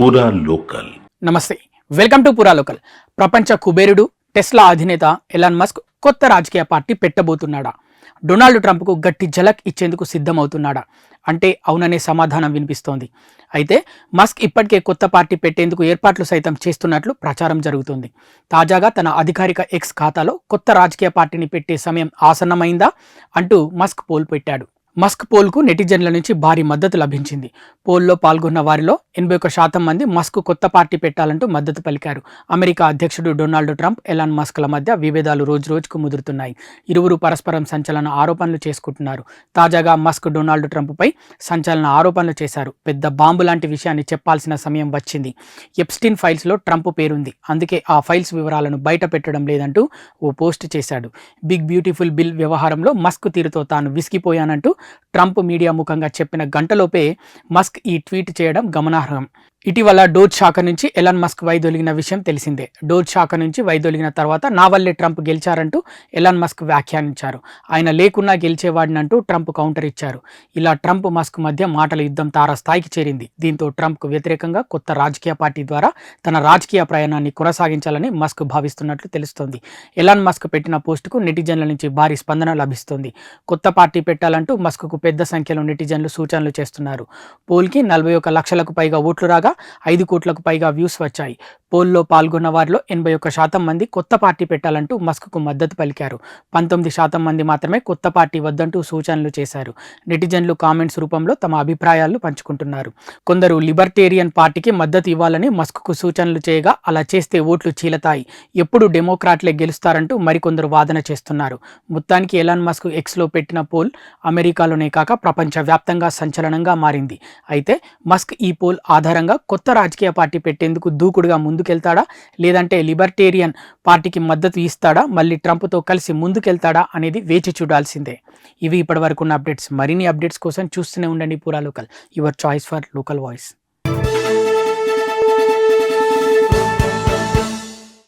పూరా లోకల్. నమస్తే, welcome to పూరా లోకల్. ప్రపంచ కుబేరుడు టెస్లా అధినేత ఎలాన్ మస్క్ కొత్త రాజకీయ పార్టీ పెట్టబోతున్నాడా? డొనాల్డ్ ట్రంప్కు గట్టి ఝలక్ ఇచ్చేందుకు సిద్ధమవుతున్నాడా అంటే అవుననే సమాధానం వినిపిస్తోంది. అయితే మస్క్ ఇప్పటికే కొత్త పార్టీ పెట్టేందుకు ఏర్పాట్లు సైతం చేస్తున్నట్లు ప్రచారం జరుగుతుంది. తాజాగా తన అధికారిక ఎక్స్ ఖాతాలో కొత్త రాజకీయ పార్టీని పెట్టే సమయం ఆసన్నమైందా అంటూ మస్క్ పోల్ పెట్టాడు. మస్క్ పోల్కు నెటిజన్ల నుంచి భారీ మద్దతు లభించింది. పోల్లో పాల్గొన్న వారిలో 81% మంది మస్క్ కొత్త పార్టీ పెట్టాలంటూ మద్దతు పలికారు. అమెరికా అధ్యక్షుడు డొనాల్డ్ ట్రంప్, ఎలాన్ మస్క్ల మధ్య విభేదాలు రోజురోజుకు ముదురుతున్నాయి. ఇరువురు పరస్పరం సంచలన ఆరోపణలు చేసుకుంటున్నారు. తాజాగా మస్క్ డొనాల్డ్ ట్రంప్పై సంచలన ఆరోపణలు చేశారు. పెద్ద బాంబు లాంటి విషయాన్ని చెప్పాల్సిన సమయం వచ్చింది. ఎప్స్టీన్ ఫైల్స్లో ట్రంప్ పేరుంది, అందుకే ఆ ఫైల్స్ వివరాలను బయట పెట్టడం లేదంటూ ఓ పోస్ట్ చేశాడు. బిగ్ బ్యూటిఫుల్ బిల్ వ్యవహారంలో మస్క్ తీరుతో తాను విసిగిపోయానంటూ ట్రంప్ మీడియా ముఖంగా చెప్పిన గంటలోపే మస్క్ ఈ ట్వీట్ చేయడం గమనార్హం. ఇటీవల డోజ్ శాఖ నుంచి ఎలాన్ మస్క్ వైదొలిగిన విషయం తెలిసిందే. డోజ్ శాఖ నుంచి వైదొలిగిన తర్వాత నా వల్లే ట్రంప్ గెలిచారంటూ ఎలాన్ మస్క్ వ్యాఖ్యానించారు. ఆయన లేకున్నా గెలిచేవాడినంటూ ట్రంప్ కౌంటర్ ఇచ్చారు. ఇలా ట్రంప్ మస్క్ మధ్య మాటల యుద్ధం తారాస్థాయికి చేరింది. దీంతో ట్రంప్కు వ్యతిరేకంగా కొత్త రాజకీయ పార్టీ ద్వారా తన రాజకీయ ప్రయాణాన్ని కొనసాగించాలని మస్క్ భావిస్తున్నట్లు తెలుస్తోంది. ఎలాన్ మస్క్ పెట్టిన పోస్టుకు నెటిజన్ల నుంచి భారీ స్పందన లభిస్తోంది. కొత్త పార్టీ పెట్టాలంటూ మస్క్కు పెద్ద సంఖ్యలో నెటిజన్లు సూచనలు చేస్తున్నారు. పోల్కి 41 లక్షలకు పైగా ఓట్లు రాగా 5 కోట్లకు పైగా వ్యూస్ వచ్చాయి. పోల్లో పాల్గొన్న వారిలో 81% మంది కొత్త పార్టీ పెట్టాలంటూ మస్క్కు మద్దతు పలికారు. 19% మంది మాత్రమే కొత్త పార్టీ వద్దంటూ సూచనలు చేశారు. నెటిజన్లు కామెంట్స్ రూపంలో తమ అభిప్రాయాలు పంచుకుంటున్నారు. కొందరు లిబర్టేరియన్ పార్టీకి మద్దతు ఇవ్వాలని మస్క్కు సూచనలు చేయగా అలా చేస్తే ఓట్లు చీలతాయి, ఎప్పుడు డెమోక్రాట్లే గెలుస్తారంటూ మరికొందరు వాదన చేస్తున్నారు. మొత్తానికి ఎలాన్ మస్క్ ఎక్స్లో పెట్టిన పోల్ అమెరికాలోనే కాక ప్రపంచవ్యాప్తంగా సంచలనంగా మారింది. అయితే మస్క్ ఈ పోల్ ఆధారంగా కొత్త రాజకీయ పార్టీ పెట్టేందుకు దూకుడుగా ముందుకెళ్తాడా, లేదంటే లిబర్టేరియన్ పార్టీకి మద్దతు ఇస్తాడా, మళ్ళీ ట్రంప్తో కలిసి ముందుకెళ్తాడా అనేది వేచి చూడాల్సిందే. ఇవి ఇప్పటివరకు ఉన్న అప్డేట్స్. మరిన్ని అప్డేట్స్ కోసం చూస్తూనే ఉండండి పూరా local, your choice for local voice.